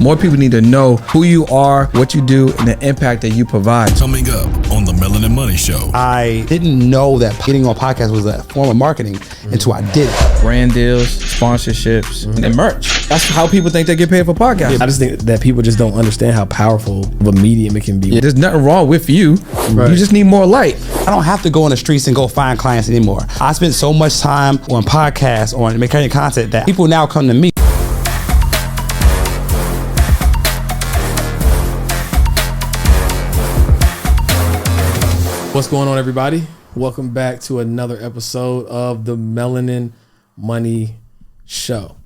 More people need to know who you are, what you do, and the impact that you provide. Coming up on the Melanin Money Show. I didn't know that getting on podcasts was a form of marketing until I did it. Brand deals, sponsorships, and merch. That's how people think they get paid for podcasts. I just think that people just don't understand how powerful of a medium it can be. Yeah, there's nothing wrong with you. Right. You just need more light. I don't have to go on the streets and go find clients anymore. I spend so much time on podcasts, on making content that people now come to me. What's going on, everybody? Welcome back to another episode of the Melanin Money Show.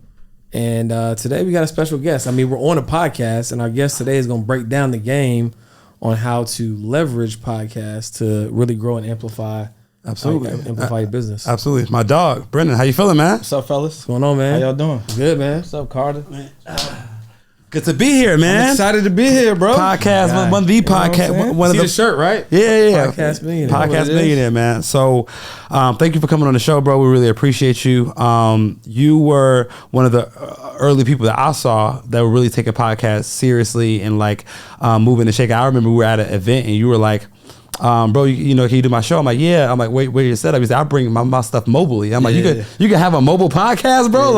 And today we got a special guest. I mean, we're on a podcast, and our guest today is going to break down the game on how to leverage podcasts to really grow and amplify. Absolutely. Amplify your business. Absolutely. My dog, Brendan, how you feeling, man? What's up, fellas? What's going on, man? How y'all doing? Good, man. What's up, Carter? Good to be here, man. I'm excited to be here, bro. Podcast, one of the podcast, one of See the the shirt, right? Yeah. Podcast Millionaire. Podcast Millionaire, man. So, thank you for coming on the show, bro. We really appreciate you. You were one of the early people that I saw that were really taking podcasts seriously and like moving and shaking. I remember we were at an event and you were like, bro, you know, can you do my show? I'm like, yeah. I'm like, wait, where you set up? He said, I bring my stuff mobilely. I'm like, you can have a mobile podcast, bro.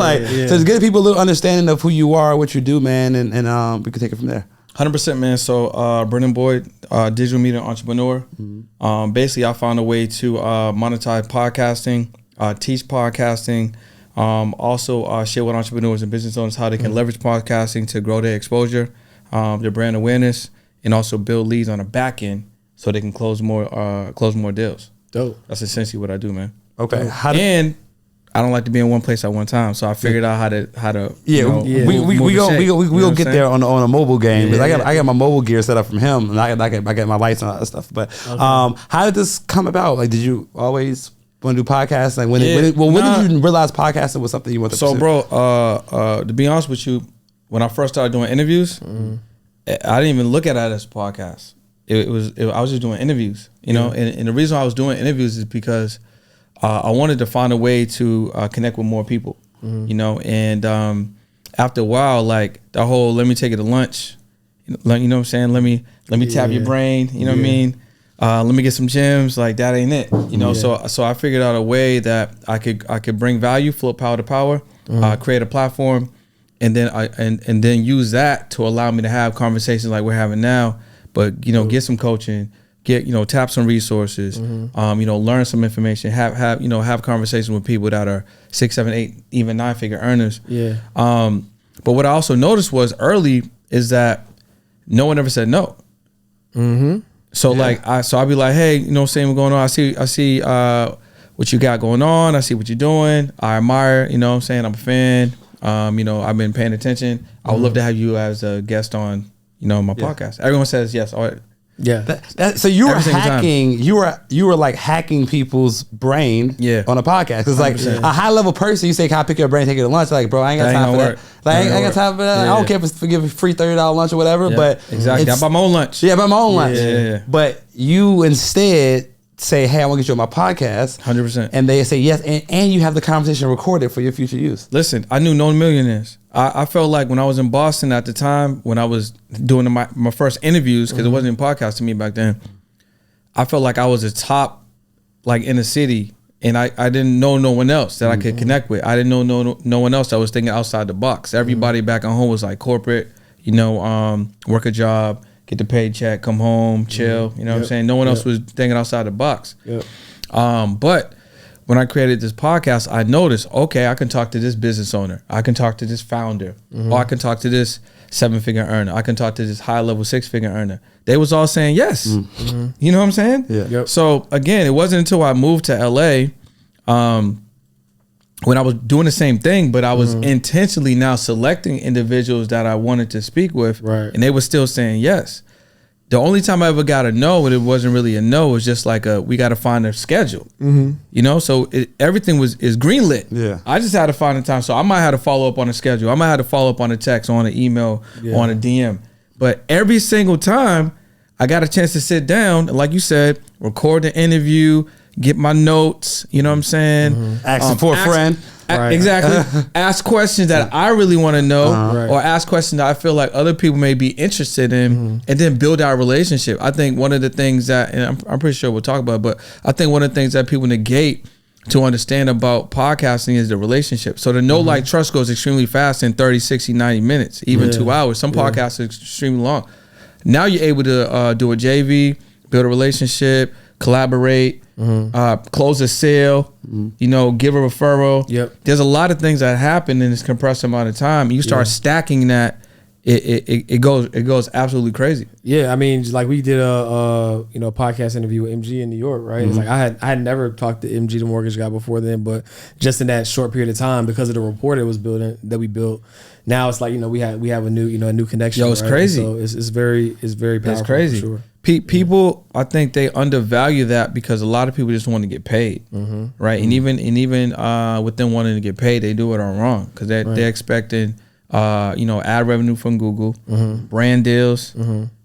So to give people a little understanding of who you are, what you do, man, and we can take it from there. 100%, man. So, Brendan Boyd, digital media entrepreneur. Mm-hmm. Basically, I found a way to monetize podcasting, teach podcasting, also share with entrepreneurs and business owners how they can leverage podcasting to grow their exposure, their brand awareness, and also build leads on the back end so they can close more deals. Dope. That's essentially what I do, man. Okay. And I don't like to be in one place at one time, so I figured out how to we go get there on a mobile game. I got my mobile gear set up from him, and I get my lights and all that stuff. But how did this come about? Like, did you always want to do podcasts? Like when did you realize podcasting was something you wanted to pursue? Bro, to be honest with you, when I first started doing interviews, I didn't even look at it as a podcast. I was just doing interviews, you know, and the reason I was doing interviews is because I wanted to find a way to connect with more people, you know, and after a while, like the whole let me take you to lunch, you know what I'm saying? Let me tap your brain, you know what I mean? Let me get some gems, like that ain't it, you know. So I figured out a way that I could bring value, flip power to power, create a platform, and then use that to allow me to have conversations like we're having now. But, you know, get some coaching, tap some resources, learn some information, have conversations with people that are 6, 7, 8, even 9-figure earners. Yeah. But what I also noticed was early is that no one ever said no. Mm-hmm. So I'd be like, hey, you know what I'm saying, what's going on? I see what you got going on. I see what you're doing. I admire, you know what I'm saying? I'm a fan. I've been paying attention. I would love to have you as a guest on my podcast. Everyone says yes. All right. Yeah. So you were hacking. You were like hacking people's brain. On a podcast. Because like a high level person, you say, "Can I pick your brain, take you to lunch?" Like, bro, I ain't got time for that. Like, I ain't got time for that. I don't care if give a free $30 lunch or whatever. Yeah. But exactly, I buy my own lunch. Yeah, I buy my own lunch. Yeah. But you instead say, hey, I want to get you on my podcast. 100%. And they say yes, and you have the conversation recorded for your future use. Listen, I knew no millionaires. I felt like when I was in Boston at the time, when I was doing my first interviews, because it wasn't a podcast to me back then, I felt like I was a top, like in the city, and I didn't know no one else that I could connect with. I didn't know no one else that was thinking outside the box. Everybody back at home was like corporate, work a job, get the paycheck, come home, chill. You know what I'm saying? No one else was thinking outside the box. But when I created this podcast, I noticed, okay, I can talk to this business owner. I can talk to this founder. Or I can talk to this 7-figure earner. I can talk to this high-level 6-figure earner. They was all saying yes. You know what I'm saying? Yeah. Yep. So, again, it wasn't until I moved to L.A. When I was doing the same thing, but I was intentionally now selecting individuals that I wanted to speak with, and they were still saying yes. The only time I ever got a no, and it wasn't really a no, it was just like we got to find a schedule. So everything is greenlit. Yeah, I just had to find the time. So I might have to follow up on a schedule. I might have to follow up on a text, on an email, on a DM. But every single time I got a chance to sit down, and like you said, record the interview, get my notes. You know what I'm saying? Asking for a friend. Right. Exactly. Ask questions that I really want to know, Right. or ask questions that I feel like other people may be interested in, and then build our relationship. I think one of the things that, and I'm pretty sure we'll talk about, but I think one of the things that people negate to understand about podcasting is the relationship. So the know, like, trust goes extremely fast in 30, 60, 90 minutes, even 2 hours. Some podcasts are extremely long. Now you're able to do a JV, build a relationship, collaborate, close a sale, you know, give a referral. Yep. There's a lot of things that happen in this compressed amount of time. You start stacking that, it goes absolutely crazy. Yeah, I mean, like we did a podcast interview with MG in New York, right? It's like I had never talked to MG, the mortgage guy, before then, but just in that short period of time, because of the rapport that we built, now it's like, you know, we have a new connection. Yo, it's right? crazy. So it's very powerful. It's crazy. For sure. People, I think they undervalue that because a lot of people just want to get paid, right? And even with them wanting to get paid, they do it all wrong because they're expecting, ad revenue from Google, brand deals,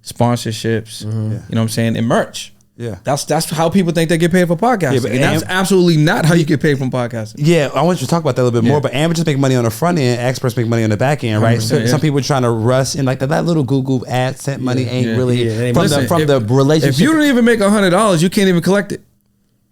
sponsorships, you know what I'm saying, and merch. Yeah, that's how people think they get paid for podcasting. Yeah, but and that's absolutely not how you get paid from podcasting. Yeah, I want you to talk about that a little bit more. But amateurs make money on the front end, experts make money on the back end, right? So some people are trying to rush in like that little Google AdSense money ain't really from the relationship. If you don't even make $100, you can't even collect it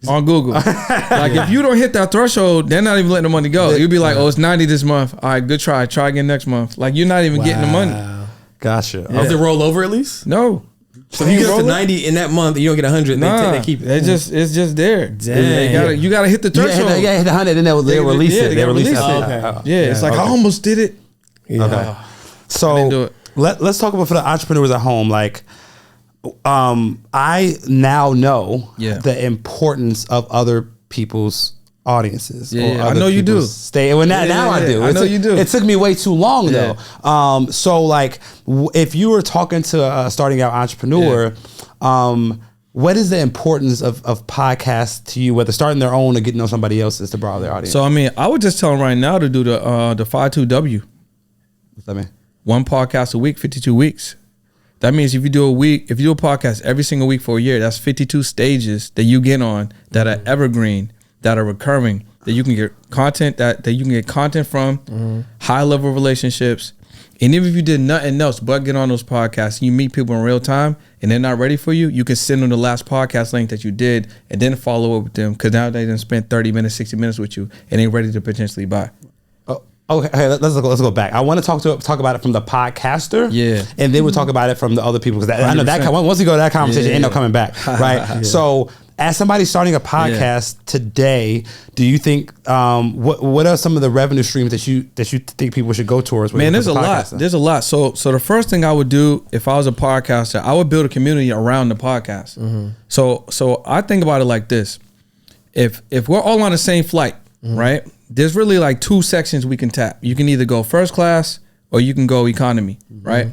on Google. Like if you don't hit that threshold, they're not even letting the money go. You'd be like, oh, it's 90 this month. All right, good try. Try again next month. Like you're not even getting the money. Gotcha. Does it roll over at least? No. So if you get up to 90 in that month, you don't get 100. They keep it. It's just there. Dang. You gotta hit the threshold. Yeah, hit the 100, then they'll release it. They release it. Okay. Yeah, it's like I almost did it. Yeah. Okay. I didn't do So it. let's talk about for the entrepreneurs at home. Like, I now know the importance of other people's audiences. Yeah, or I know you do. Stay. Well, now I do. I know you do. It took me way too long though. So like, if you were talking to a starting out entrepreneur, what is the importance of podcasts to you, whether starting their own or getting on somebody else's to broaden their audience? So I mean, I would just tell them right now to do the 52W. What's that mean? 1 podcast a week, 52 weeks. That means if you do a podcast every single week for a year, that's 52 stages that you get on that are evergreen, that are recurring, that you can get content that you can get content from, high level relationships. And even if you did nothing else but get on those podcasts, you meet people in real time and they're not ready for you, you can send them the last podcast link that you did and then follow up with them because now they done spent 30 minutes, 60 minutes with you and they're ready to potentially buy. Okay, let's go back. I want to talk about it from the podcaster, and then we'll talk about it from the other people because I know that once we go to that conversation, ain't no coming back, right? So, as somebody starting a podcast today, do you think what are some of the revenue streams that you think people should go towards? Man, there's a lot. There's a lot. So the first thing I would do if I was a podcaster, I would build a community around the podcast. So I think about it like this: if we're all on the same flight, right? There's really like 2 sections we can tap. You can either go first class or you can go economy, right?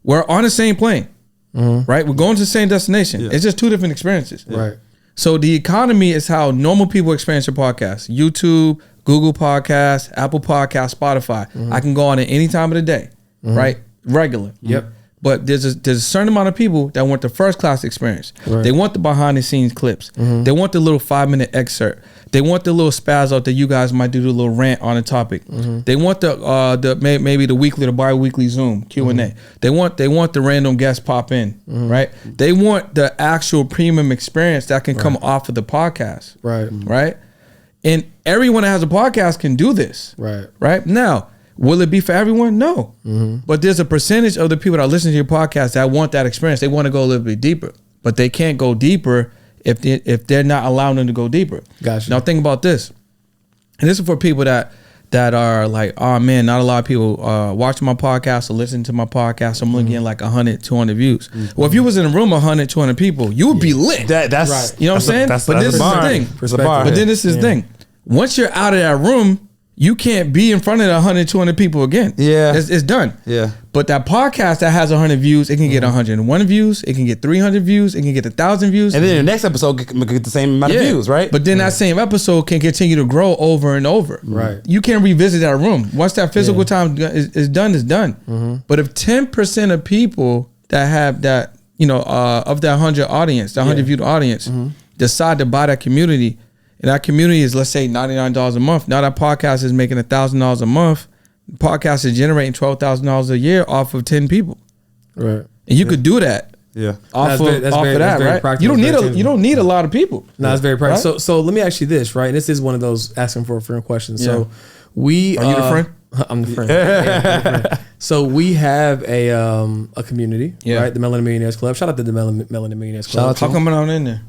We're on the same plane, right? We're going to the same destination. It's just 2 different experiences. Right. So the economy is how normal people experience your podcast. YouTube, Google Podcasts, Apple Podcasts, Spotify. I can go on at any time of the day, right? Regular. Yep. But there's a certain amount of people that want the first class experience. Right. They want the behind the scenes clips. They want the little 5-minute excerpt. They want the little spaz out that you guys might do the little rant on a topic. They want the maybe the weekly, the bi-weekly Zoom Q&A. They want the random guest pop in, right? They want the actual premium experience that can come off of the podcast, right? And everyone that has a podcast can do this, right? Now, will it be for everyone? No. But there's a percentage of the people that listen to your podcast that want that experience. They want to go a little bit deeper, but they can't go deeper if they're not allowing them to go deeper. Gotcha. Now think about this. And this is for people that are like, oh man, not a lot of people watching my podcast or listening to my podcast. I'm looking at like 100, 200 views. Well, if you was in a room 100, 200 people, you would be lit. That's right. You know what I'm saying? But this is the thing. But then this is the thing. Once you're out of that room, you can't be in front of 100, 200 people again. Yeah. It's done. Yeah. But that podcast that has 100 views, it can get 101 views, it can get 300 views, it can get 1,000 views. And then the next episode can get the same amount of views, right? But then that same episode can continue to grow over and over. Right. You can't revisit that room. Once that physical time is done, it's done. But if 10% of people that have that, of that 100 audience, the 100 viewed audience, decide to buy that community, and that community is, let's say, $99 a month. Now that podcast is making $1,000 a month. The podcast is generating $12,000 a year off of 10 people. Right. And you could do that. Yeah. Off of that, right? You don't need a lot of people. No, that's very practical. Right? So let me ask you this, right? This is one of those asking for a friend questions. Yeah. So are you the friend? I'm the friend. I'm the friend. So we have a community, right? The Melanin Millionaires Club. Shout out to the Melanin Millionaires Club. How come on in there?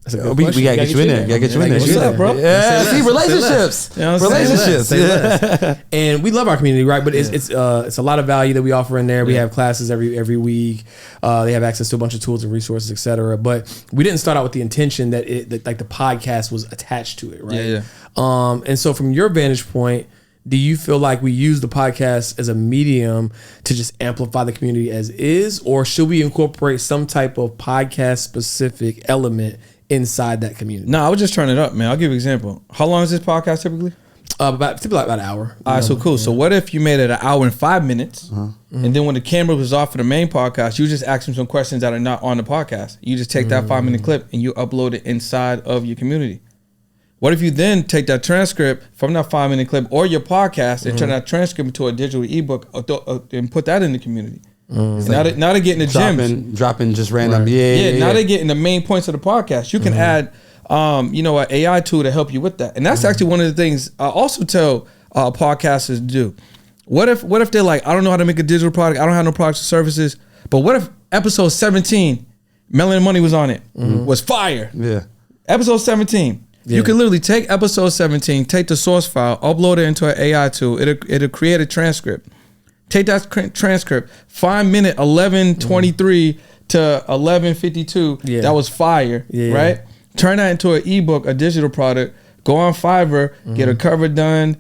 That's a good we gotta get you in there. Gotta get you in there. What's up, bro? Yeah, see, relationships. Relationships. And we love our community, right? But it's a lot of value that we offer in there. We have classes every week. They have access to a bunch of tools and resources, etc. But we didn't start out with the intention that like the podcast was attached to it, right? Yeah. And so from your vantage point, do you feel like we use the podcast as a medium to just amplify the community as is, or should we incorporate some type of podcast specific element inside that community? No, I would just turn it up, man. I'll give you an example. How long is this podcast typically? About an hour. All right, so cool. Yeah. So what if you made it an hour and 5 minutes, and then when the camera was off for the main podcast, you just ask them some questions that are not on the podcast. You just take that 5-minute clip and you upload it inside of your community. What if you then take that transcript from that 5-minute clip or your podcast and turn that transcript into a digital ebook and put that in the community? Now they get in the gyms. Dropping just random. Right. Now they get in the main points of the podcast. You can add, an AI tool to help you with that. And that's actually one of the things I also tell podcasters to do. What if they're like, I don't know how to make a digital product. I don't have no products or services. But what if episode 17, Melanin Money was on it, was fire? Yeah. Episode 17. Yeah. You can literally take episode 17, take the source file, upload it into an AI tool. It'll create a transcript. Take that transcript, 5 minute 11:23 to 11:52. That was fire, right? Turn that into an ebook, a digital product. Go on Fiverr, get a cover done,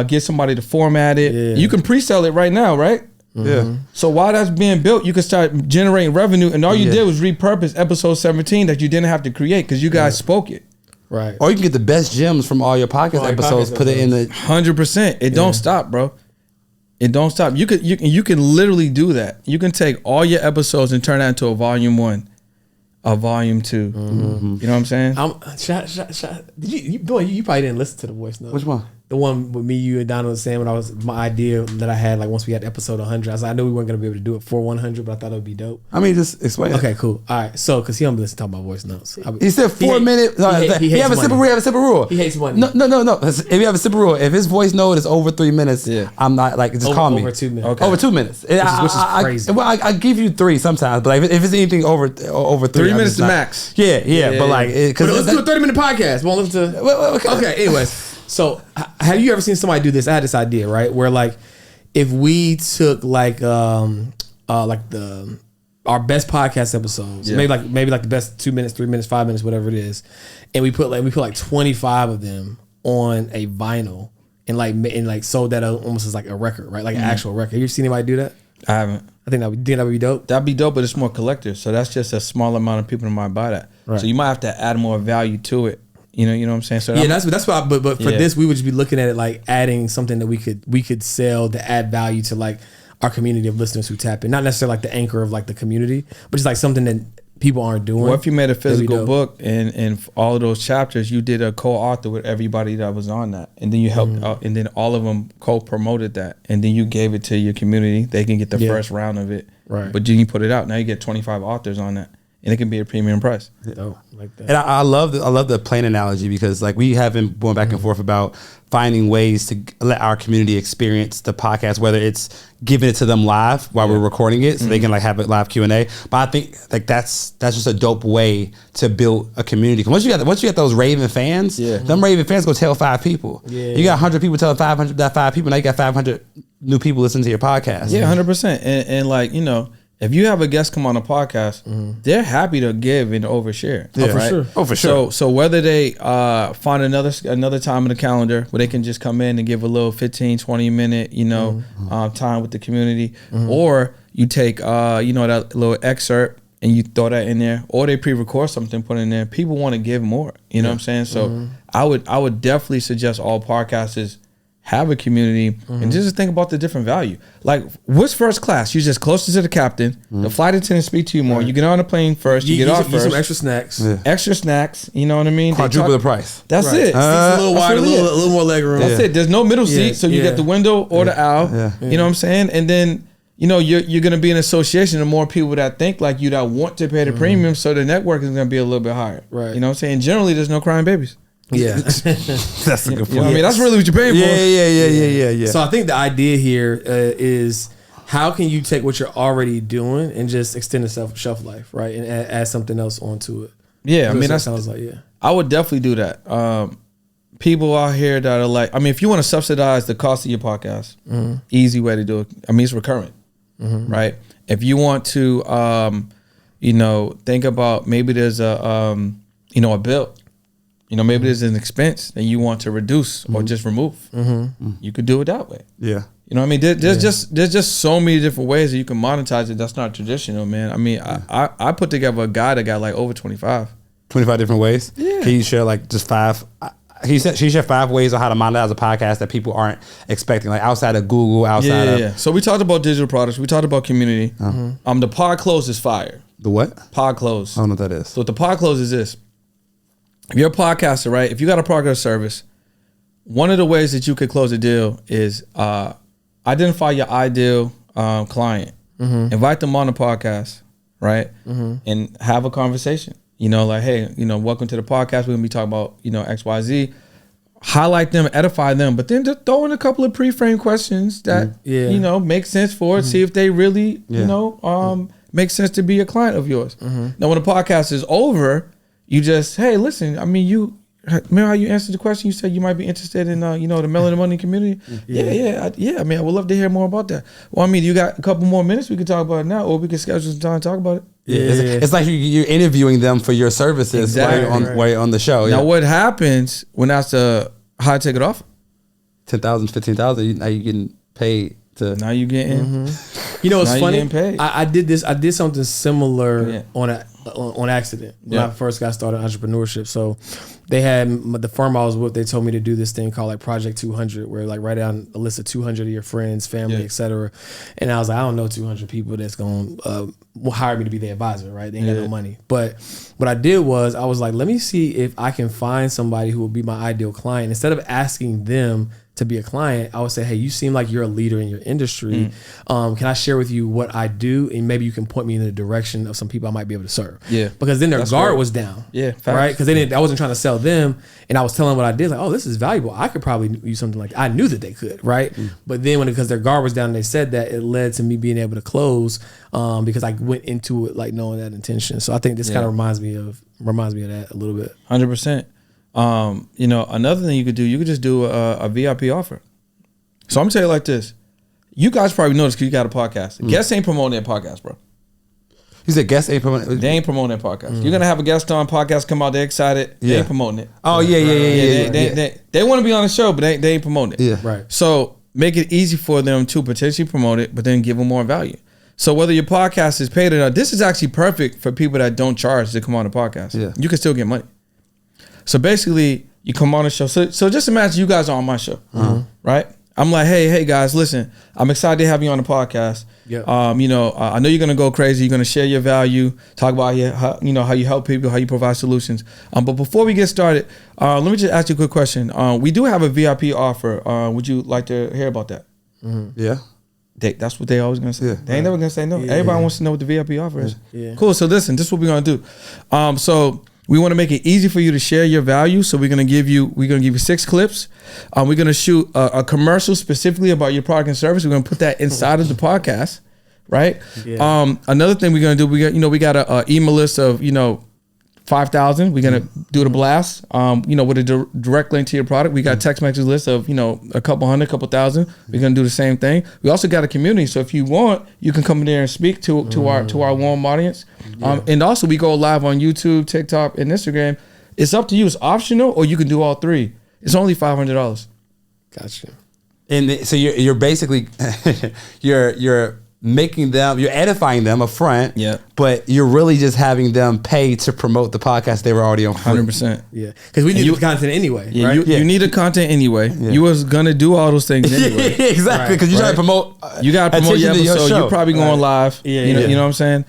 get somebody to format it. Yeah. You can pre-sell it right now, right? Yeah. So while that's being built, you can start generating revenue. And all you did was repurpose episode 17 that you didn't have to create because you guys spoke it. Right. Or you can get the best gems from all your podcast episodes, put it in the 100%. It don't stop, bro. It don't stop. You can literally do that. You can take all your episodes and turn that into a volume 1, a volume 2. You know what I'm saying? You probably didn't listen to the voice note. Which one? The one with me, you, and Donald saying when I was my idea that I had, like once we had episode 100, I was like, I knew we weren't gonna be able to do it for 100, but I thought it would be dope. I mean, just explain. Okay, cool. All right, so because he don't listen to my voice notes. He said 4 minutes. He have a simple rule. He hates money. No. If you have a simple rule, if his voice note is over 3 minutes, I'm not like just call me over 2 minutes. Okay. Over 2 minutes, which is crazy. I give you 3 sometimes, but if it's anything over 3 minutes to max. Yeah. But like, but let's do a 30-minute podcast. Won't listen to. Okay. Anyways. So, have you ever seen somebody do this? I had this idea, right? Where like, if we took like our best podcast episodes, maybe like the best 2 minutes, 3 minutes, 5 minutes, whatever it is, and we put like 25 of them on a vinyl and sold that almost as like a record, right? Like an actual record. Have you seen anybody do that? I haven't. I think that would be dope. That'd be dope, but it's more collective. So that's just a small amount of people that might buy that. Right. So you might have to add more value to it. You know what I'm saying? So that's why. But for this, we would just be looking at it like adding something that we could sell to add value to like our community of listeners who tap in. Not necessarily like the anchor of like the community, but just like something that people aren't doing. What if you made a physical book and all of those chapters you did a co-author with everybody that was on that, and then you helped out, and then all of them co-promoted that, and then you gave it to your community. They can get the first round of it, right? But then you put it out. Now you get 25 authors on that. And it can be a premium price. Dope, like that. And I love the plane analogy because like we have been going back and forth about finding ways to let our community experience the podcast, whether it's giving it to them live while we're recording it, so they can like have a live Q&A. But I think like that's just a dope way to build a community. Once you got those raving fans, them raving fans go tell 5 people. You got 100 people telling 500 that 5 people. Now you got 500 new people listening to your podcast. Yeah, 100%. And like if you have a guest come on a podcast, they're happy to give and overshare. Yeah, for sure. Oh, for sure. So whether they find another time in the calendar where they can just come in and give a little 15, 20 minute, time with the community, or you take, that little excerpt and you throw that in there, or they pre-record something, put it in there. People want to give more. You know what I'm saying? So I would definitely suggest all podcasters have a community, and just think about the different value. Like, what's first class? You're just closer to the captain. The flight attendant speak to you more. You get on the plane first. You get off first. Some extra snacks. Yeah. Extra snacks. You know what I mean? Quadruple the price. That's it. A little wider, a little more leg room. That's it. There's no middle seat, so you get the window or the aisle. You know what I'm saying? And then, you know, you're going to be in association with more people that think like you, that want to pay the premium, so the network is going to be a little bit higher. Right. You know what I'm saying? Generally, there's no crying babies. Yeah. That's a good point. You know what I mean? That's really what you're paying for. Yeah. So I think the idea here is how can you take what you're already doing and just extend the shelf life, right? And add something else onto it. Yeah, I mean, that sounds like, I would definitely do that. People out here that are like, I mean, if you want to subsidize the cost of your podcast, easy way to do it. I mean, it's recurrent, right? If you want to, you know, think about maybe there's a, you know, a bill. You know, maybe there's an expense that you want to reduce or just remove. You could do it that way. Yeah. You know what I mean? There's just so many different ways that you can monetize it. That's not traditional, man. I mean, I put together a guy that got like over 25. 25 different ways? Yeah. Can you share like just 5? She shared 5 ways on how to monetize a podcast that people aren't expecting, like outside of Google, outside of... So we talked about digital products. We talked about community. The pod close is fire. The what? Pod close. I don't know what that is. So what the pod close is this. If you're a podcaster, right? If you got a product or service, one of the ways that you could close a deal is identify your ideal client, invite them on the podcast, right? And have a conversation. You know, like, hey, you know, welcome to the podcast. We're gonna be talking about, you know, XYZ. Highlight them, edify them, but then just throw in a couple of pre-framed questions that you know make sense for it. See if they really, you know, make sense to be a client of yours. Now, when the podcast is over, you just, hey, listen, I mean, you remember how you answered the question? You said you might be interested in, you know, the Melanin Money community. I mean, I would love to hear more about that. Well, I mean, you got a couple more minutes. We could talk about it now, or we could schedule some time to talk about it. It's like you're interviewing them for your services while you're on the show. Now, what happens when that's a high ticket offer? 10,000, 15,000. Now you getting paid to. Now you getting. You know, it's now funny. You getting paid. I did something similar on accident when I first got started in entrepreneurship. So they had the firm I was with. They told me to do this thing called like Project 200, where like write down a list of 200 of your friends, family, etc. And I was like, I don't know 200 people that's going to hire me to be their advisor, right? They ain't got no money. But what I did was I was like, let me see if I can find somebody who will be my ideal client. Instead of asking them to be a client, I would say, hey, you seem like you're a leader in your industry. Can I share with you what I do? And maybe you can point me in the direction of some people I might be able to serve. Yeah. Because then their guard was down. Yeah. Facts. Right? Because I wasn't trying to sell them. And I was telling them what I did. Like, oh, this is valuable. I could probably use something like that. I knew that they could. Right. But then because their guard was down and they said that, it led to me being able to close because I went into it like knowing that intention. So I think this kind of reminds me of that a little bit. 100%. You know, another thing you could do, you could just do a VIP offer. So I'm gonna tell you like this. You guys probably noticed because you got a podcast. Guests ain't promoting their podcast, bro. You said guests ain't promoting. They ain't promoting their podcast. You're gonna have a guest on podcast come out, they're excited. They ain't promoting it. Oh yeah. They want to be on the show, but they ain't promoting it. Yeah. Right. So make it easy for them to potentially promote it, but then give them more value. So whether your podcast is paid or not, this is actually perfect for people that don't charge to come on the podcast. Yeah. You can still get money. So basically, you come on the show. So just imagine you guys are on my show, right? I'm like, hey guys, listen, I'm excited to have you on the podcast. Yeah. You know, I know you're gonna go crazy. You're gonna share your value, talk about how you help people, how you provide solutions. But before we get started, let me just ask you a quick question. We do have a VIP offer. Would you like to hear about that? Yeah. That's what they always gonna say. They ain't never gonna say no. Everybody wants to know what the VIP offer is. Cool. So listen, this is what we're gonna do. So we want to make it easy for you to share your value. So we're gonna give you 6 clips. We're gonna shoot a commercial specifically about your product and service. We're gonna put that inside of the podcast, right? Yeah. Another thing we're gonna do, we got a email list of 5,000. We're gonna do the blast. With a direct link to your product. We got a text message list of a couple hundred, couple thousand. We're gonna do the same thing. We also got a community. So if you want, you can come in there and speak to our warm audience. And also we go live on YouTube, TikTok, and Instagram. It's up to you. It's optional, or you can do all 3. It's only $500. Gotcha. And so you're basically you're you're edifying them up front, but you're really just having them pay to promote the podcast they were already on. 100%. Yeah, because we need the content anyway. Yeah, right? you need the content anyway. Yeah. You was gonna do all those things anyway. Exactly, because you try to promote. You got to promote your episode. You're probably going live. You know what I'm saying.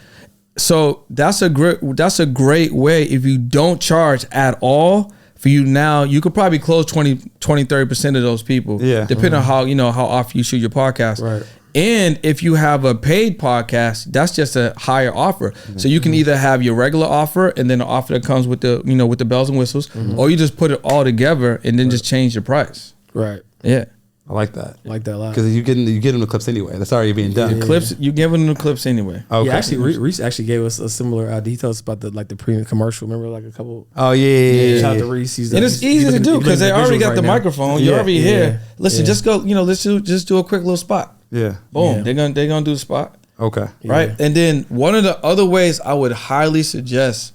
So that's a great way. If you don't charge at all, for you now, you could probably close 30% of those people. Yeah, depending on how often you shoot your podcast. Right. And if you have a paid podcast, that's just a higher offer. So you can either have your regular offer and then the offer that comes with the with the bells and whistles, or you just put it all together and then just change the price. Right. Yeah. I like that. I like that a lot. Because you get them the clips anyway. That's already being done. The clips, you giving them the clips anyway. Okay. Yeah, actually, Reese actually gave us a similar details about the premium commercial. Remember, like a couple. Oh yeah. Shout out to Reese. And it's easy to do because they already got the microphone. You're already here. Listen, just go. Let's just do a quick little spot. Yeah. Boom. They're gonna do the spot. Okay. Right. And then one of the other ways I would highly suggest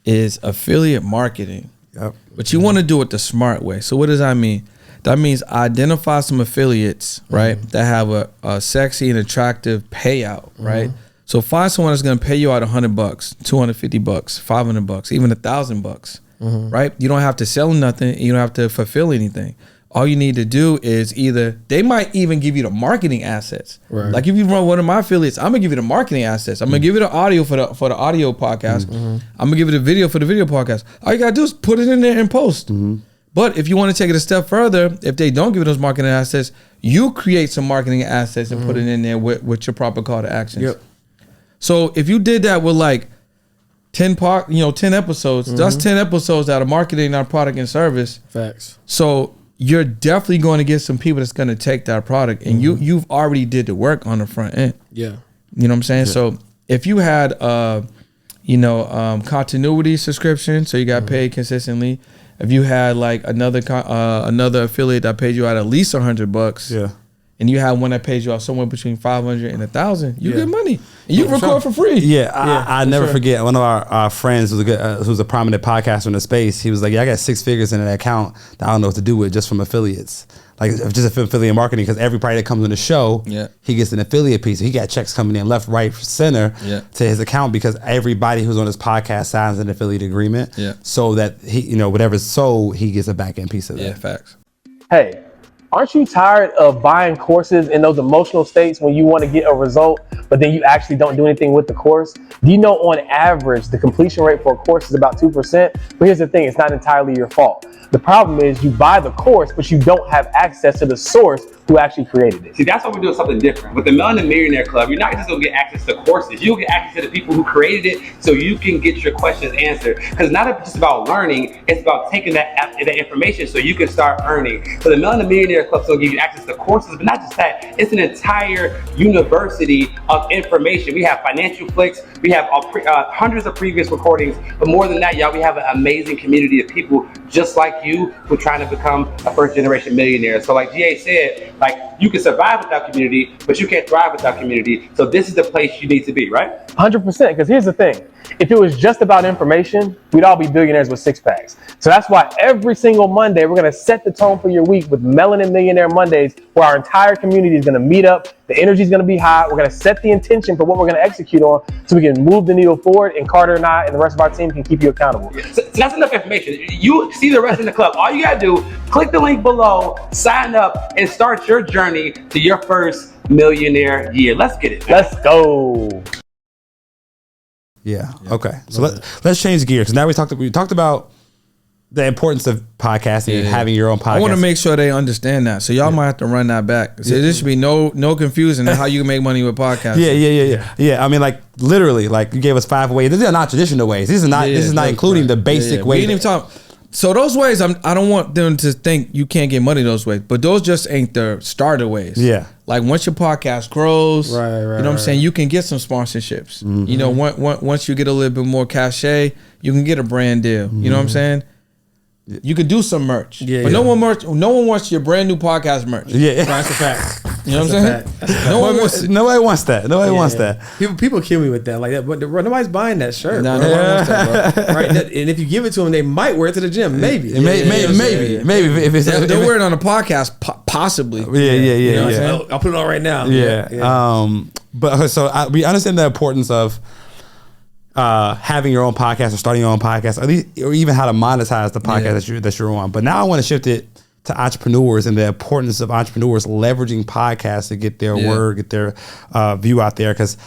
is affiliate marketing. Yep. But you want to do it the smart way. So what does that mean? That means identify some affiliates, right, that have a sexy and attractive payout, right? So find someone that's going to pay you out $100, $250, $500, even $1,000, right? You don't have to sell nothing. You don't have to fulfill anything. All you need to do is either they might even give you the marketing assets. Right. Like if you run one of my affiliates, I'm gonna give you the marketing assets. I'm gonna give you the audio for the audio podcast. I'm gonna give you the video for the video podcast. All you gotta do is put it in there and post. But if you want to take it a step further, if they don't give you those marketing assets, you create some marketing assets and put it in there with your proper call to actions. Yep. So if you did that with like 10 episodes, that's 10 episodes that are marketing our product and service. Facts. So you're definitely going to get some people that's going to take that product, and you've already did the work on the front end. Yeah. You know what I'm saying? Yeah. So if you had continuity subscription, so you got paid consistently. If you had like another affiliate that paid you out at least $100, and you have one that pays you out somewhere between $500 and $1,000, you get money. And you record for free. Yeah, I never forget. One of our friends who's a prominent podcaster in the space. He was like, "Yeah, I got 6 figures in an account that I don't know what to do with just from affiliates, like just affiliate marketing." Because everybody that comes on the show, he gets an affiliate piece. He got checks coming in left, right, center to his account because everybody who's on his podcast signs an affiliate agreement, so that he, whatever's sold, he gets a back end piece of that. Yeah, facts. Hey, aren't you tired of buying courses in those emotional states when you want to get a result, but then you actually don't do anything with the course? Do you know on average, the completion rate for a course is about 2%? But here's the thing, it's not entirely your fault. The problem is you buy the course, but you don't have access to the source who actually created it. See, that's why we're doing something different. With the Melanin Millionaire Club, you're not just gonna get access to courses. You'll get access to the people who created it so you can get your questions answered. Because it's not just about learning, it's about taking that information so you can start earning. So the Melanin Millionaire Club is gonna give you access to courses, but not just that, it's an entire university of information. We have financial flicks, we have hundreds of previous recordings, but more than that, y'all, we have an amazing community of people just like you who are trying to become a first generation millionaire. So like GA said, like you can survive without community, but you can't thrive without community. So this is the place you need to be, right? 100%, because here's the thing. If it was just about information, we'd all be billionaires with 6-packs. So that's why every single Monday, we're gonna set the tone for your week with Melanin Millionaire Mondays, where our entire community is gonna meet up. The energy is gonna be high. We're gonna set the intention for what we're gonna execute on so we can move the needle forward, and Carter and I and the rest of our team can keep you accountable. So that's enough information. You see the rest in the club. All you gotta do, click the link below, sign up, and start your journey to your first millionaire year. Let's get it. Let's go. Yeah. Okay. So let's change gears. Because now we talked about the importance of podcasting and having your own podcast. I want to make sure they understand that. So y'all might have to run that back. So there should be no confusion in how you can make money with podcasting. Yeah. I mean, like literally, like you gave us 5 ways. These are not traditional ways. This is not including the basic ways. We didn't even talk. So those ways, I don't want them to think you can't get money those ways, but those just ain't the starter ways. Yeah. Like once your podcast grows, right, you know what I'm saying, you can get some sponsorships. You know, once you get a little bit more cachet, you can get a brand deal. You know what I'm saying? You could do some merch, but no one wants your brand new podcast merch. Yeah, that's a fact. You know what I'm saying? Nobody wants that. Nobody wants that. People kill me with that, like that. But nobody's buying that shirt. No, nobody wants that, bro. Right? And if you give it to them, they might wear it to the gym. Maybe. Maybe. They'll wear it on a podcast, possibly. Yeah. I'll put it on right now. Yeah. But so we understand the importance of having your own podcast or starting your own podcast, or even how to monetize the podcast that you're on. But now I want to shift it to entrepreneurs and the importance of entrepreneurs leveraging podcasts to get their word, get their view out there. Because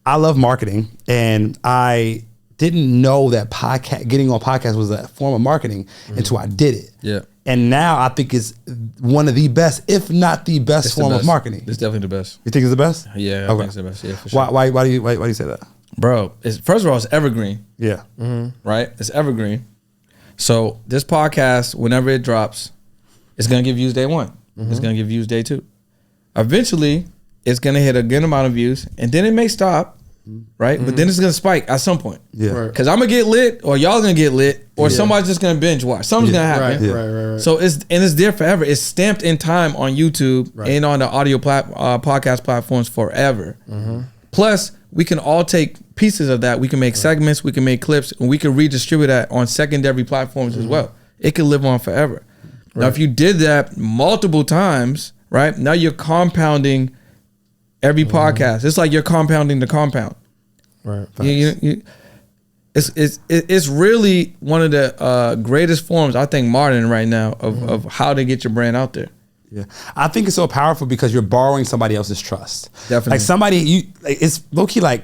I love marketing, and I didn't know that getting on podcasts was a form of marketing until I did it. Yeah. And now I think it's one of the best, if not the best form of marketing. It's definitely the best. You think it's the best? Yeah, I think it's the best. Yeah, for sure. Why do you say that? Bro, first of all, it's evergreen. Yeah. Right? It's evergreen. So this podcast, whenever it drops, it's going to give views day one. It's going to give views day two. Eventually, it's going to hit a good amount of views, and then it may stop, right? But then it's going to spike at some point. Yeah. Because I'm going to get lit, or y'all going to get lit, or somebody's just going to binge watch. Something's going to happen. Right. So it's there forever. It's stamped in time on YouTube and on the audio podcast platforms forever. Plus, we can all take pieces of that. We can make segments, we can make clips, and we can redistribute that on secondary platforms as well. It can live on forever. Now, if you did that multiple times, right? Now you're compounding every podcast. It's like you're compounding the compound. Right. It's really one of the greatest forms, I think, modern right now of how to get your brand out there. Yeah, I think it's so powerful because you're borrowing somebody else's trust. Definitely, like it's low key like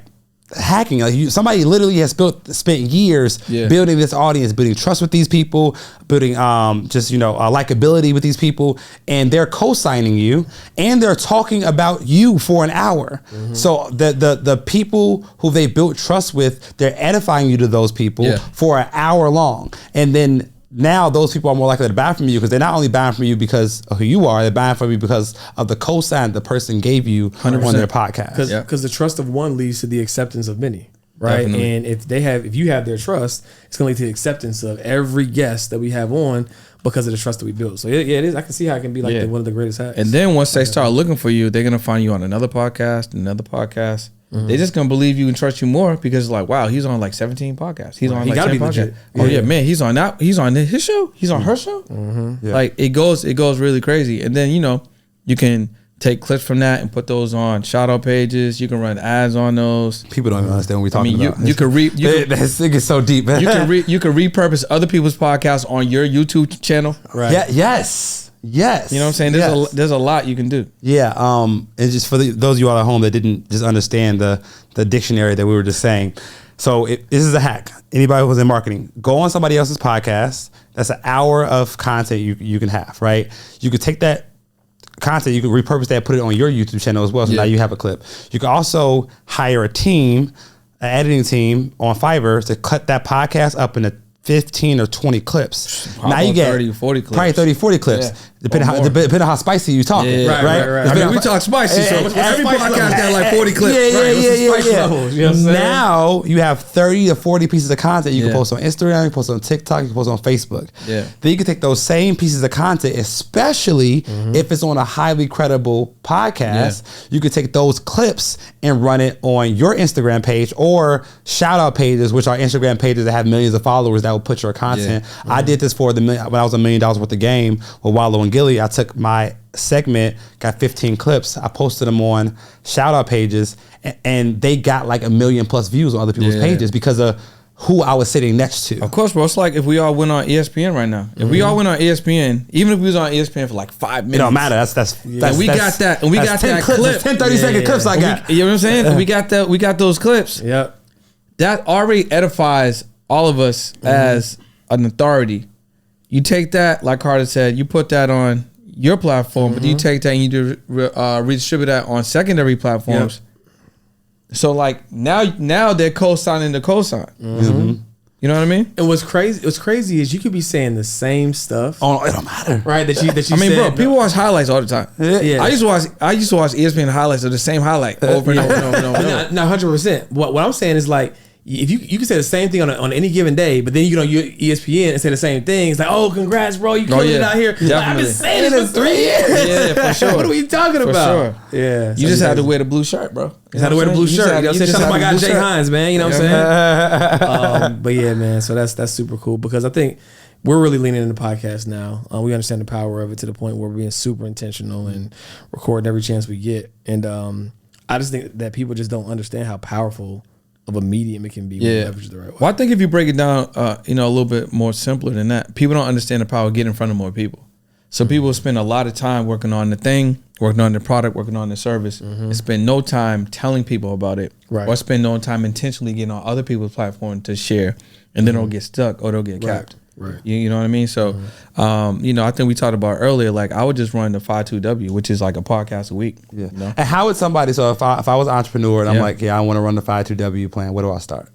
hacking. Like somebody literally has spent years building this audience, building trust with these people, building likability with these people, and they're co-signing you, and they're talking about you for an hour. So the people who they built trust with, they're edifying you to those people for an hour long, and then. Now those people are more likely to buy from you because they're not only buying from you because of who you are, they're buying from you because of the cosign the person gave you 100%. On their podcast. Because the trust of one leads to the acceptance of many, right? Definitely. And if you have their trust, it's going to lead to the acceptance of every guest that we have on because of the trust that we built. So it is. I can see how it can be like one of the greatest hacks. And then once they start looking for you, they're going to find you on another podcast. They're just gonna believe you and trust you more because it's like, wow, he's on like 17 podcasts. He's on like 10 podcasts. Oh yeah, man, he's on that. He's on his show. He's on her show. Like it goes really crazy. And then you can take clips from that and put those on shout out pages. You can run ads on those. People don't even understand what we're talking about. You can that thing is so deep, man. You can repurpose other people's podcasts on your YouTube channel. Right. Yeah. Yes. Yes. You know what I'm saying? There's a lot you can do. Yeah. And just for those of you all at home that didn't just understand the dictionary that we were just saying. So this is a hack. Anybody who's in marketing, go on somebody else's podcast. That's an hour of content you can have, right? You could take that content, you can repurpose that, put it on your YouTube channel as well. So now you have a clip. You can also hire an editing team on Fiverr to cut that podcast up into 15 or 20 clips. Now you get 30 or 40 clips. Probably 30 40 clips. Depending on how spicy you talk. Right. I mean, we talk spicy, so every podcast got like 40 clips. Yeah. Now you have 30 to 40 pieces of content you can post on Instagram, you can post on TikTok, you can post on Facebook. Yeah. Then you can take those same pieces of content, especially if it's on a highly credible podcast, you could take those clips and run it on your Instagram page or shout out pages, which are Instagram pages that have millions of followers that will put your content. I did this for when I was $1 million worth of game with Wallow and Gilly. I took my segment, got 15 clips, I posted them on shout out pages, and they got like 1 million plus views on other people's pages because of who I was sitting next to. Of course, bro. It's like if we all went on ESPN right now. If we all went on ESPN, even if we was on ESPN for like 5 minutes. It don't matter. We got that. And we got that clip. 10, 30 second clips I got. You know what I'm saying? We got those clips. Yep. That already edifies all of us as an authority. You take that, like Carter said, you put that on your platform, but you take that and you redistribute that on secondary platforms. Yep. So like now they're co-signing the cosign. You know what I mean? And what's crazy is you could be saying the same stuff. Oh, it don't matter, right? That you. I mean, bro, people watch highlights all the time. Yeah. I used to watch ESPN highlights of the same highlight over and over and over. No, 100%. What I'm saying is like, if you can say the same thing on any given day, but then you get on your ESPN and say the same thing, it's like, oh, congrats, bro, you killed it out here. Like, I've been saying this for 3 years. Yeah, for sure. What are we talking about? Sure. Yeah, you just had to wear the blue shirt, bro. You had to wear the blue shirt. You know, shout out my guy Jay Hines, man. You know what I'm saying? But yeah, man. So that's super cool because I think we're really leaning into podcasts now. We understand the power of it to the point where we're being super intentional and recording every chance we get. And I just think that people just don't understand how powerful of a medium it can be when leveraged the right way. Well, I think if you break it down, a little bit more simpler than that, people don't understand the power of getting in front of more people. So people spend a lot of time working on the thing, working on the product, working on the service, and spend no time telling people about it, or spend no time intentionally getting on other people's platform to share, and then they'll get stuck or they'll get capped. Right. You know what I mean? So, I think we talked about earlier, like I would just run the 52W, which is like a podcast a week. Yeah. You know? And how would somebody, so if I was an entrepreneur and I'm like, I want to run the 52W plan, where do I start?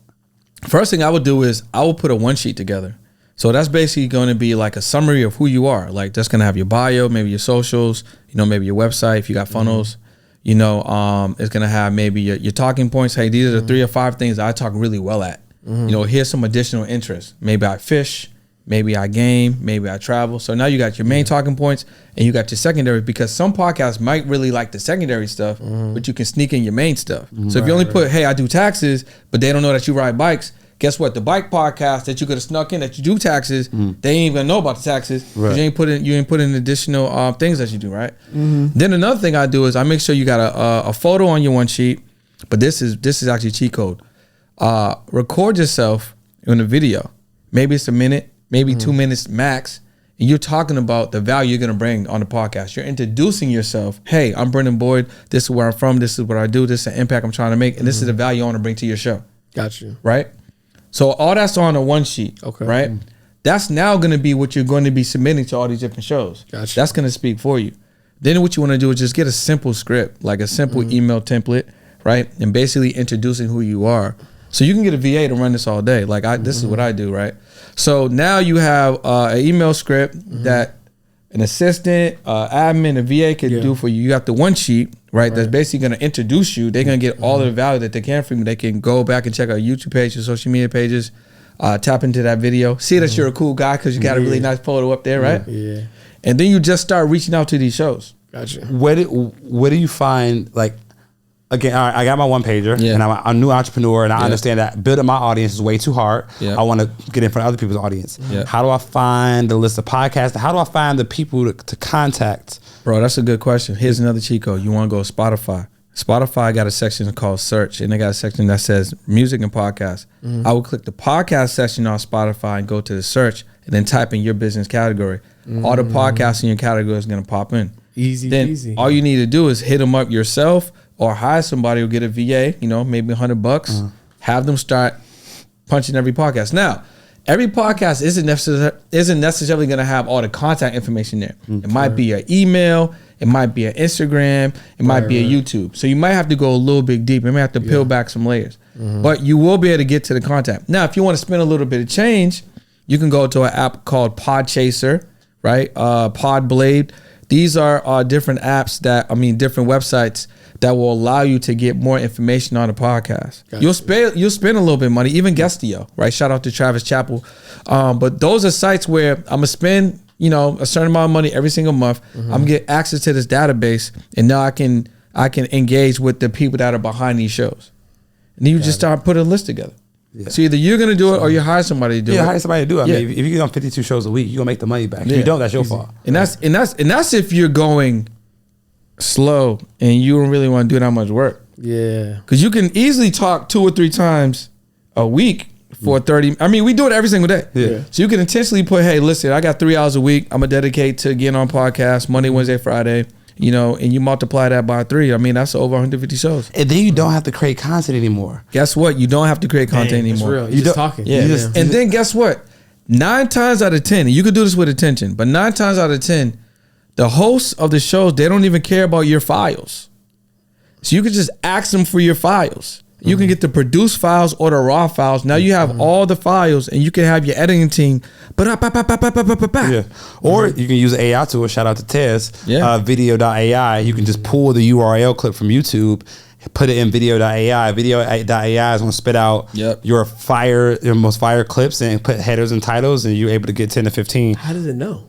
First thing I would do is I will put a one sheet together. So that's basically going to be like a summary of who you are. Like that's going to have your bio, maybe your socials, maybe your website if you got funnels. It's going to have maybe your talking points. Hey, these are the 3 or 5 things I talk really well at. Here's some additional interests. Maybe I fish, maybe I game, maybe I travel. So now you got your main talking points and you got your secondary, because some podcasts might really like the secondary stuff, but you can sneak in your main stuff. So if you only put, hey, I do taxes, but they don't know that you ride bikes, guess what? The bike podcast that you could have snuck in that you do taxes, they ain't even know about the taxes because you ain't put in additional things that you do, right? Then another thing I do is I make sure you got a photo on your one sheet, but this is actually cheat code. Record yourself in a video. Maybe it's a minute, maybe 2 minutes max, and you're talking about the value you're gonna bring on the podcast. You're introducing yourself. Hey, I'm Brendan Boyd. This is where I'm from. This is what I do. This is the impact I'm trying to make, and this is the value I want to bring to your show. Got you. Right? So all that's on a one sheet, right? That's now going to be what you're going to be submitting to all these different shows. Gotcha. That's going to speak for you. Then what you want to do is just get a simple script, like a simple email template, right? And basically introducing who you are. So you can get a VA to run this all day. Like this is what I do, right? So now you have an email script that an assistant, admin, a VA could do for you. You got the one sheet, right? That's basically going to introduce you. They're going to get all of the value that they can from you. They can go back and check out YouTube page, your social media pages, tap into that video, see that you're a cool guy because you got a really nice photo up there, right? Yeah. And then you just start reaching out to these shows. Gotcha. Where do you find, like, again, all right, I got my one pager and I'm a new entrepreneur and I understand that building my audience is way too hard. I want to get in front of other people's audience. How do I find the list of podcasts? How do I find the people to contact? Bro, that's a good question. Here's another cheat code. You want to go to Spotify. Spotify got a section called search, and they got a section that says music and podcasts. I would click the podcast section on Spotify and go to the search and then type in your business category. All the podcasts in your category is going to pop in. Easy. All you need to do is hit them up yourself or hire somebody who get a VA, maybe $100, have them start punching every podcast. Now, every podcast isn't necessarily going to have all the contact information there. It might be an email, it might be an Instagram, it might be a YouTube. So you might have to go a little bit deep. You might have to peel back some layers. But you will be able to get to the contact. Now, if you want to spend a little bit of change, you can go to an app called Podchaser, right? Podblade. These are different apps different websites that will allow you to get more information on the podcast. Gotcha. You'll spend a little bit of money, even Guestio, right? Shout out to Travis Chappell. But those are sites where I'm gonna spend, a certain amount of money every single month. I'm gonna get access to this database, and now I can engage with the people that are behind these shows. And then you just start putting a list together. Yeah. So either you're gonna do it or you hire somebody to do it. Yeah, hire somebody to do it. I mean, if you get on 52 shows a week, you're gonna make the money back. If you don't, that's your fault. And that's if you're going slow and you don't really want to do that much work. Yeah. Because you can easily talk 2 or 3 times a week for 30. I mean, we do it every single day. Yeah. So you can intentionally put, hey, listen, I got 3 hours a week. I'm gonna dedicate to getting on podcasts Monday, Wednesday, Friday. And you multiply that by 3. I mean, that's over 150 shows. And then you don't have to create content anymore. Guess what? You don't have to create content anymore. It's real. You're just talking. Yeah. And then guess what? 9 times out of 10, and you could do this with attention, but 9 times out of 10, the hosts of the shows, they don't even care about your files. So you could just ask them for your files. You can get the produced files or the raw files. Now you have all the files, and you can have your editing team. Yeah. Or you can use an AI tool. Shout out to Tez. Video.ai. You can just pull the URL clip from YouTube, put it in video.ai. Video.ai is going to spit out your most fire clips and put headers and titles, and you're able to get 10 to 15. How does it know?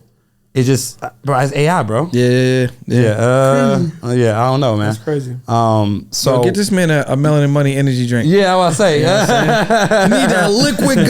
It's just, bro, it's AI, bro. Yeah. I don't know, man. That's crazy. So get this man a Melanin Money energy drink. Yeah, I was say. You need that liquid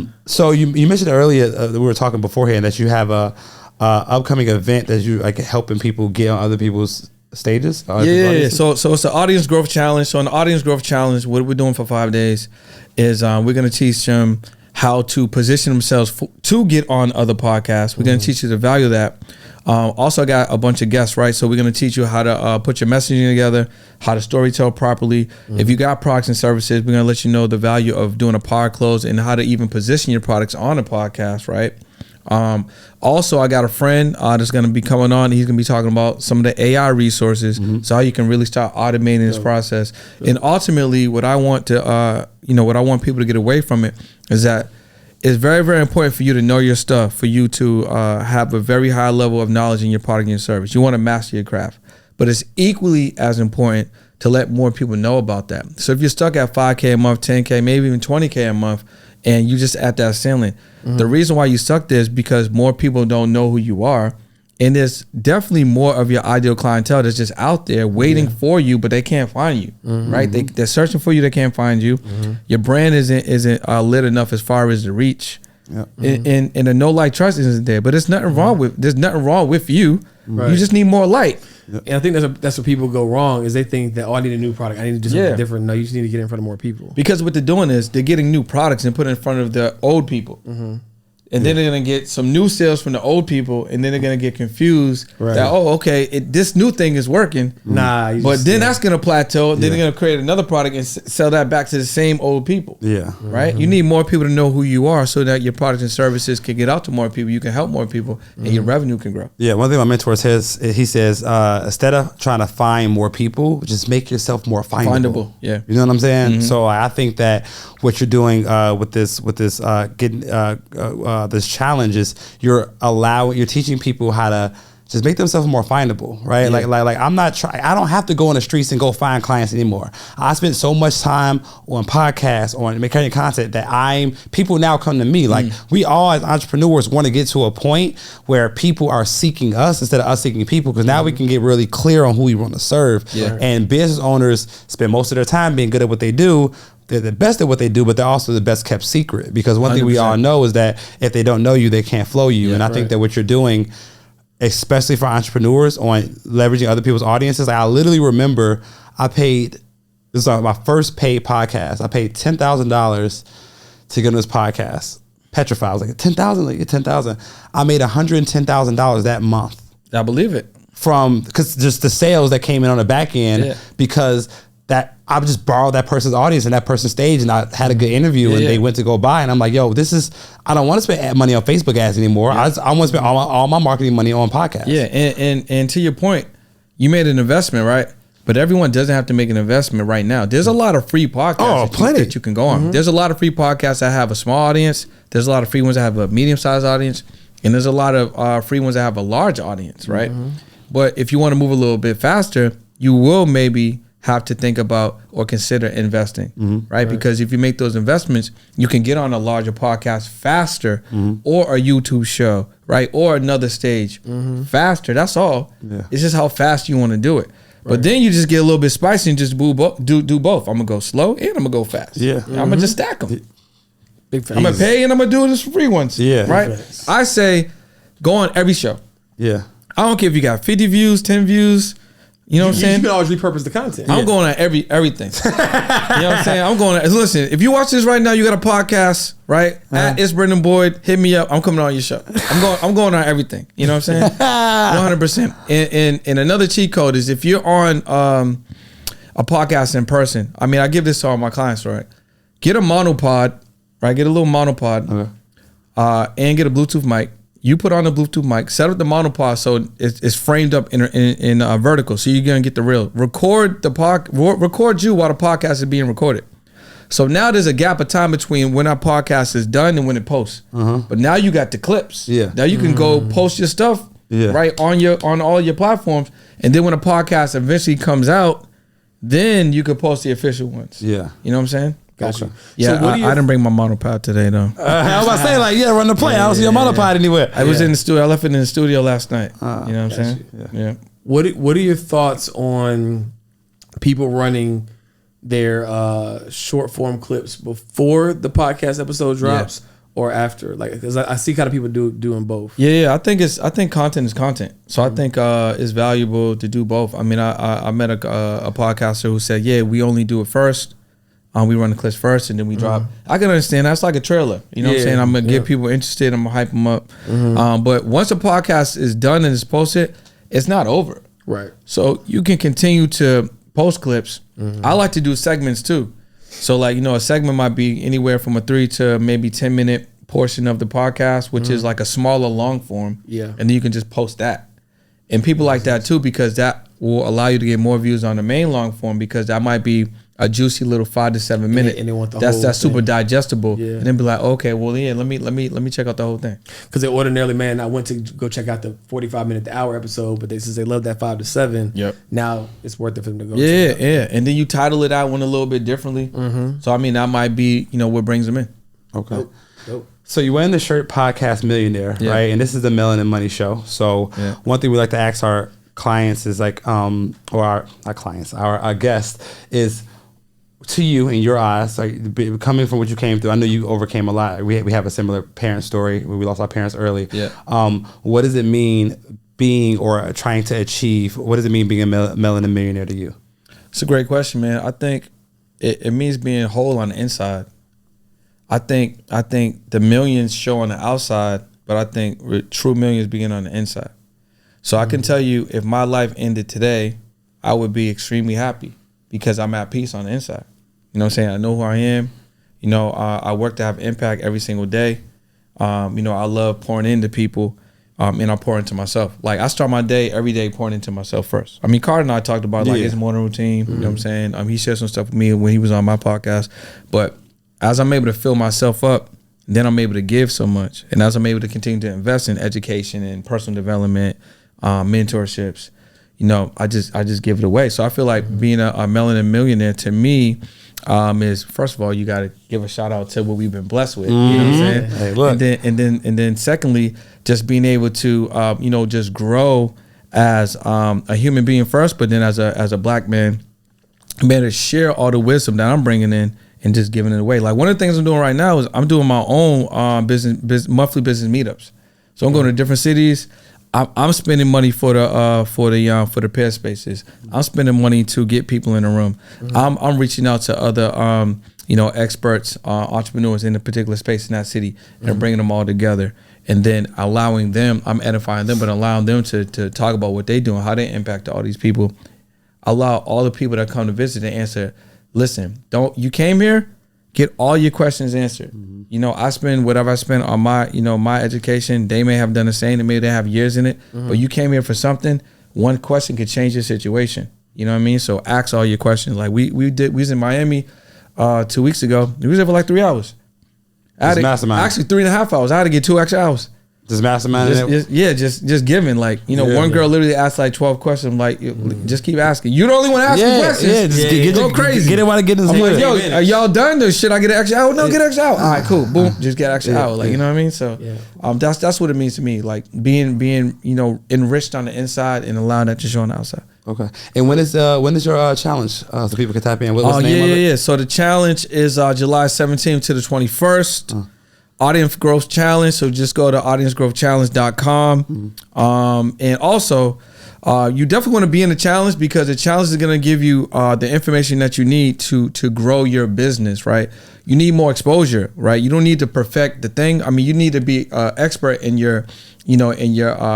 gold. So you mentioned earlier, we were talking beforehand, that you have a upcoming event that you like helping people get on other people's stages? Yeah. So it's the audience growth challenge. So in the audience growth challenge, what we're doing for 5 days is we're going to teach them how to position themselves to get on other podcasts. We're going to teach you the value of that. Also got a bunch of guests, right? So we're going to teach you how to put your messaging together, how to storytell properly. If you got products and services, we're going to let you know the value of doing a pod close and how to even position your products on a podcast, right? Also, I got a friend that's going to be coming on. He's going to be talking about some of the AI resources, so how you can really start automating this process. And ultimately, what I want to, what I want people to get away from it is that it's very, very important for you to know your stuff, for you to have a very high level of knowledge in your product and your service. You want to master your craft, but it's equally as important to let more people know about that. So if you're stuck at 5K a month, 10K, maybe even 20K a month, and you just at that ceiling, the reason why you stuck there is because more people don't know who you are. And there's definitely more of your ideal clientele that's just out there waiting for you, but they can't find you, right? They're searching for you, they can't find you. Your brand isn't lit enough as far as the reach. And the no light trust isn't there, but there's nothing wrong with you. You just need more light. And I think that's where people go wrong is they think that, I need a new product. I need to do something different. No, you just need to get in front of more people. Because what they're doing is they're getting new products and put it in front of the old people. And then they're going to get some new sales from the old people, and then they're going to get confused that, this new thing is working. But then that's going to plateau. Then they're going to create another product and sell that back to the same old people. Right? You need more people to know who you are so that your products and services can get out to more people. You can help more people, and your revenue can grow. Yeah, one thing my mentor says, he says, instead of trying to find more people, just make yourself more findable. Yeah. You know what I'm saying? So I think that what you're doing with this this challenge is you're teaching people how to just make themselves more findable, right? Like I don't have to go on the streets and go find clients anymore. I spent so much time on podcasts, on making content that people now come to me. Like we all as entrepreneurs want to get to a point where people are seeking us instead of us seeking people, because now we can get really clear on who we want to serve. And business owners spend most of their time being good at what they do. They're the best at what they do, but they're also the best kept secret, because one thing we all know is that if they don't know you, they can't flow you. And I think that what you're doing, especially for entrepreneurs on leveraging other people's audiences, I literally remember this is my first paid podcast. I paid $10,000 to get on this podcast. Petrified. I was like, $10,000. I made $110,000 that month. I believe it. Because just the sales that came in on the back end, because that I just borrowed that person's audience and that person's stage, and I had a good interview, and they went to go buy, and I'm like, yo, I don't want to spend money on Facebook ads anymore. I want to spend all my marketing money on podcasts. Yeah, and to your point, you made an investment, right? But everyone doesn't have to make an investment right now. There's a lot of free podcasts that you can go on. There's a lot of free podcasts that have a small audience. There's a lot of free ones that have a medium-sized audience, and there's a lot of free ones that have a large audience, right? But if you want to move a little bit faster, you will maybe have to think about or consider investing, right? Because if you make those investments, you can get on a larger podcast faster, or a YouTube show, right? Or another stage faster. That's all. It's just how fast you want to do it. But then you just get a little bit spicy and just do both. I'm gonna go slow and I'm gonna go fast. I'm gonna just stack them. Big I'm gonna pay and I'm gonna do this for free ones. Right? I say go on every show. I don't care if you got 50 views, 10 views. You know what I'm saying? You can always repurpose the content. I'm going on everything. You know what I'm saying? I'm going on. Listen, if you watch this right now, you got a podcast, right? At It's Brendan Boyd. Hit me up. I'm coming on your show. I'm going on everything. You know what I'm saying? 100%. And another cheat code is if you're on a podcast in person. I mean, I give this to all my clients, right? Get a monopod, right? Get a little monopod, and get a Bluetooth mic. You put on the Bluetooth mic, set up the monopod so it's framed up in vertical, so you're gonna get the real. Record you while the podcast is being recorded. So now there's a gap of time between when our podcast is done and when it posts. But now you got the clips. Now you can go post your stuff right on all your platforms, and then when a podcast eventually comes out, then you could post the official ones. You know what I'm saying? Gotcha. Yeah, so I didn't bring my monopod today though. I was about to say, run the play. I don't see your monopod anywhere. I was in the studio. I left it in the studio last night. You know what I'm saying? Yeah. What are your thoughts on people running their short form clips before the podcast episode drops, or after? Like, because I see kind of people doing both. Yeah. I think content is content. So I think it's valuable to do both. I mean, I met a podcaster who said, yeah, we only do it first. We run the clips first and then we drop. I can understand that's like a trailer. You know what I'm saying? I'm gonna get people interested. I'm gonna hype them up. But once a podcast is done and it's posted, it's not over. Right. So you can continue to post clips. I like to do segments too. So like, a segment might be anywhere from a 3 to maybe 10-minute portion of the podcast, which is like a smaller long form. Yeah. And then you can just post that. And people like that too, because that will allow you to get more views on the main long form, because that might be a juicy little 5 to 7 minute. And they want the that's whole super thing. digestible. Yeah. And then be like, okay, well, yeah, let me check out the whole thing. Because ordinarily, man, I went to go check out the 45-minute to hour episode, but since they love that 5 to 7, now it's worth it for them to go. Yeah. And then you title it out one a little bit differently. So I mean, that might be what brings them in. Okay. Dope. So you went in the shirt podcast Millionaire, right? And this is the Melanin Money Show. So one thing we like to ask our clients is like, or our guest is, to you, in your eyes, like coming from what you came through, I know you overcame a lot. We have a similar parent story where we lost our parents early. Yeah. What does it mean being or trying to achieve? What does it mean being a melanin millionaire to you? It's a great question, man. I think it means being whole on the inside. I think the millions show on the outside, but I think true millions begin on the inside. So I can tell you, if my life ended today, I would be extremely happy because I'm at peace on the inside. You know what I'm saying? I know who I am. I work to have impact every single day. I love pouring into people, and I pour into myself. Like, I start my day every day pouring into myself first. I mean, Carter and I talked about like his morning routine. You know what I'm saying? He shared some stuff with me when he was on my podcast. But as I'm able to fill myself up, then I'm able to give so much. And as I'm able to continue to invest in education and personal development, mentorships, I just give it away. So I feel like being a melanin millionaire to me is, first of all, you got to give a shout out to what we've been blessed with. You know what I'm saying? Hey, look. And then secondly, just being able to just grow as a human being first, but then as a black man, to share all the wisdom that I'm bringing in and just giving it away. Like, one of the things I'm doing right now is I'm doing my own monthly business meetups. So I'm going to different cities. I'm spending money for the pair spaces. I'm spending money to get people in the room. I'm reaching out to other experts, entrepreneurs in a particular space in that city, and bringing them all together, and then allowing them. I'm edifying them, but allowing them to talk about what they do and how they impact all these people. Allow all the people that come to visit to answer. Listen, you came here, get all your questions answered. I spend whatever I spend on my, my education. They may have done the same. Maybe they have years in it, but you came here for something. One question could change your situation. You know what I mean? So ask all your questions. Like we was in Miami 2 weeks ago. We was there for like 3 hours. Mastermind. Actually 3.5 hours. I had to get 2 extra hours. Just mastermind. Just giving. Like, one girl literally asked like 12 questions. I'm like, just keep asking. You the only one asking questions. Just go crazy. Get it while getting I'm like, yo, are y'all done? Should I get an extra hour? No, get an extra hour. All right, cool. Boom. Just get an extra hour. Like, you know what I mean? So that's what it means to me. Like being enriched on the inside and allowing that to show on the outside. Okay. And when is your challenge? So people can tap in. What's the name of it? Yeah. So the challenge is July 17th to the 21st. Audience Growth Challenge. So just go to audiencegrowthchallenge.com. And also, you definitely want to be in the challenge, because the challenge is going to give you the information that you need to grow your business, right? You need more exposure, right? You don't need to perfect the thing. I mean, you need to be expert in your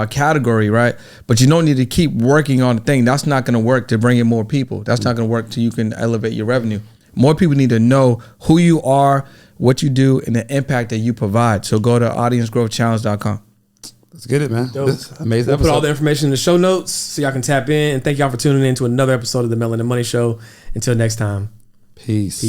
category, right? But you don't need to keep working on the thing. That's not going to work to bring in more people. That's not going to work till you can elevate your revenue. More people need to know who you are, what you do, and the impact that you provide. So go to audiencegrowthchallenge.com. Let's get it, man. This amazing We'll episode. put all the information in the show notes so y'all can tap in. And thank y'all for tuning in to another episode of the Melanin Money Show. Until next time. Peace.